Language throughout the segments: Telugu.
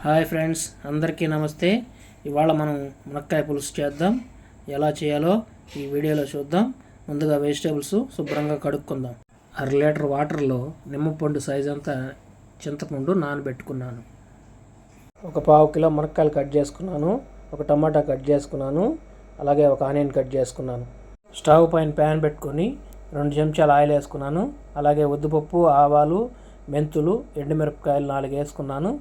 హాయ్ ఫ్రెండ్స్, అందరికీ నమస్తే. ఇవాళ మనం మునక్కాయ పులుసు చేద్దాం. ఎలా చేయాలో ఈ వీడియోలో చూద్దాం. ముందుగా వెజిటేబుల్స్ శుభ్రంగా కడుక్కుందాం. 1/2 లీటర్ వాటర్లో నిమ్మపండు సైజ్ అంతా చింతపండు నానబెట్టుకున్నాను. ఒక 1/2 కిలో మునక్కాయలు కట్ చేసుకున్నాను. ఒక టమాటా కట్ చేసుకున్నాను. అలాగే ఒక ఆనియన్ కట్ చేసుకున్నాను. స్టవ్ పైన ప్యాన్ పెట్టుకొని 2 చెంచాలు ఆయిల్ వేసుకున్నాను. అలాగే ఉద్దిపప్పు, ఆవాలు, మెంతులు, ఎండుమిరపకాయలు 4 వేసుకున్నాను.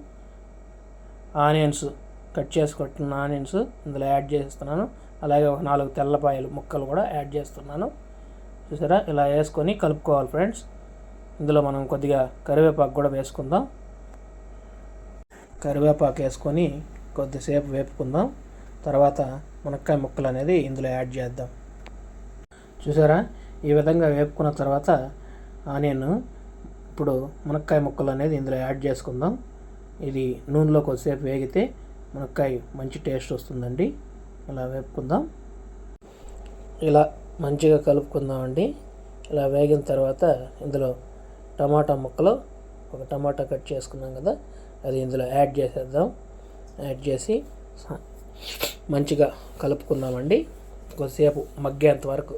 ఆనియన్స్ కట్ చేసుకుంటున్న ఆనియన్స్ ఇందులో యాడ్ చేస్తున్నాను. అలాగే ఒక 4 తెల్లపాయలు ముక్కలు కూడా యాడ్ చేస్తున్నాను. చూసారా, ఇలా వేసుకొని కలుపుకోవాలి ఫ్రెండ్స్. ఇందులో మనం కొద్దిగా కరివేపాకు కూడా వేసుకుందాం. కరివేపాకు వేసుకొని కొద్దిసేపు వేపుకుందాం. తర్వాత మునక్కాయ ముక్కలు అనేది ఇందులో యాడ్ చేద్దాం. చూసారా, ఈ విధంగా వేపుకున్న తర్వాత ఆనియన్ ఇప్పుడు మునక్కాయ ముక్కలు అనేది ఇందులో యాడ్ చేసుకుందాం. ఇది నూనెలో కొద్దిసేపు వేగితే మునక్కాయ మంచి టేస్ట్ వస్తుందండి. ఇలా వేపుకుందాం. ఇలా మంచిగా కలుపుకుందామండి. ఇలా వేగిన తర్వాత ఇందులో టమాటా ముక్కలు, ఒక టమాటా కట్ చేసుకున్నాం కదా, అది ఇందులో యాడ్ చేసేద్దాం. యాడ్ చేసి మంచిగా కలుపుకుందామండి. కొద్దిసేపు మగ్గేంత వరకు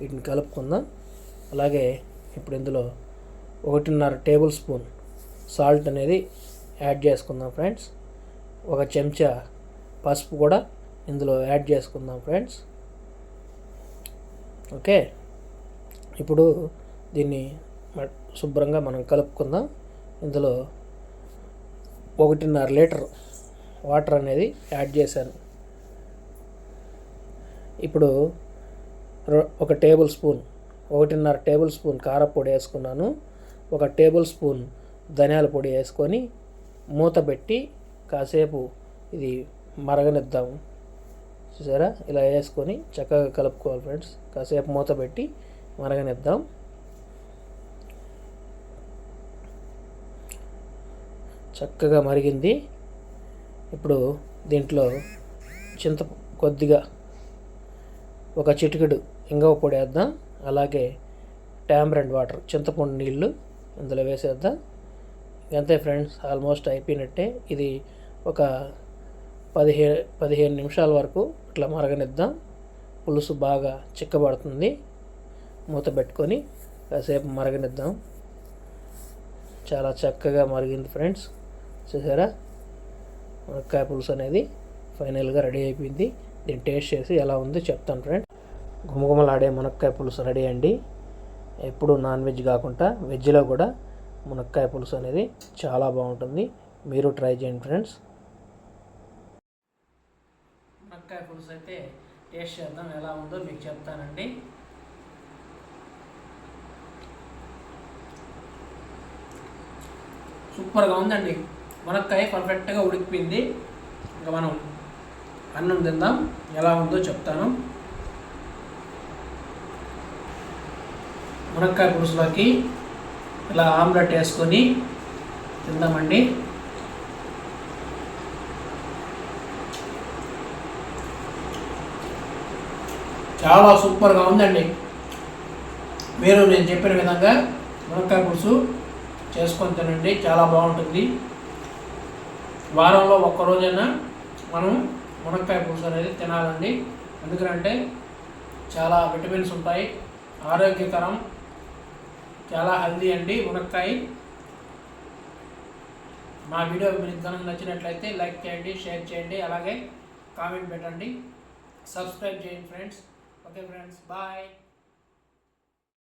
వీటిని కలుపుకుందాం. అలాగే ఇప్పుడు ఇందులో 1.5 టేబుల్ స్పూన్ సాల్ట్ అనేది యాడ్ చేసుకుందాం ఫ్రెండ్స్. 1 చెంచా పసుపు కూడా ఇందులో యాడ్ చేసుకుందాం ఫ్రెండ్స్. ఓకే, ఇప్పుడు దీన్ని శుభ్రంగా మనం కలుపుకుందాం. ఇందులో 1.5 లీటర్ వాటర్ అనేది యాడ్ చేశాను. ఇప్పుడు 1 టేబుల్ స్పూన్ 1.5 టేబుల్ స్పూన్ కారపొడి వేసుకున్నాను. 1 టేబుల్ స్పూన్ ధనియాల పొడి వేసుకొని మూత పెట్టి కాసేపు ఇది మరగనిద్దాము. చూసారా, ఇలా వేసుకొని చక్కగా కలుపుకోవాలి ఫ్రెండ్స్. కాసేపు మూత పెట్టి మరగనిద్దాం. చక్కగా మరిగింది. ఇప్పుడు దీంట్లో కొద్దిగా 1 చిటికెడు ఇంగువ పొడి వేద్దాం. అలాగే టామరెంట్ వాటర్, చింతపండు నీళ్ళు ఇందులో వేసేద్దాం. అంతే ఫ్రెండ్స్, ఆల్మోస్ట్ అయిపోయినట్టే. ఇది ఒక 15 నిమిషాల వరకు ఇట్లా మరగనిద్దాం. పులుసు బాగా చిక్కబడుతుంది. మూత పెట్టుకొని కాసేపు మరగనిద్దాం. చాలా చక్కగా మరిగింది ఫ్రెండ్స్. చూసారా, మునక్కాయ పులుసు అనేది ఫైనల్గా రెడీ అయిపోయింది. దీన్ని టేస్ట్ చేసి ఎలా ఉందో చెప్తాను ఫ్రెండ్స్. గుమగుమలాడే మునక్కాయ పులుసు రెడీ అండి. ఎప్పుడు నాన్ వెజ్ కాకుండా వెజ్లో కూడా మునక్కాయ పులుసు అనేది చాలా బాగుంటుంది. మీరు ట్రై చేయండి ఫ్రెండ్స్. మునక్కాయ పులుసు అయితే టేస్ట్ చేద్దాం, ఎలా ఉందో మీకు చెప్తానండి. సూపర్గా ఉందండి. మునక్కాయ పర్ఫెక్ట్గా ఉడికిపోయింది. ఇంకా మనం అన్నం తిందాం, ఎలా ఉందో చెప్తాను. మునక్కాయ పులుసులోకి ఇలా ఆమ్లెట్ వేసుకొని తిందామండి. చాలా సూపర్గా ఉందండి. మీరు నేను చెప్పిన విధంగా మునక్కాయ పులుసు చేసుకొని తినండి, చాలా బాగుంటుంది. వారంలో 1 రోజైనా మనం మునక్కాయ పులుసు అనేది తినాలండి. ఎందుకంటే చాలా విటమిన్స్ ఉంటాయి, ఆరోగ్యకరం, చాలా హెల్దీ అండి మునక్కాయ. మా వీడియో మీకు కనుక నచ్చినట్లయితే లైక్ చేయండి, షేర్ చేయండి, అలాగే కామెంట్ పెట్టండి, సబ్స్క్రైబ్ చేయండి ఫ్రెండ్స్. Okay friends, bye.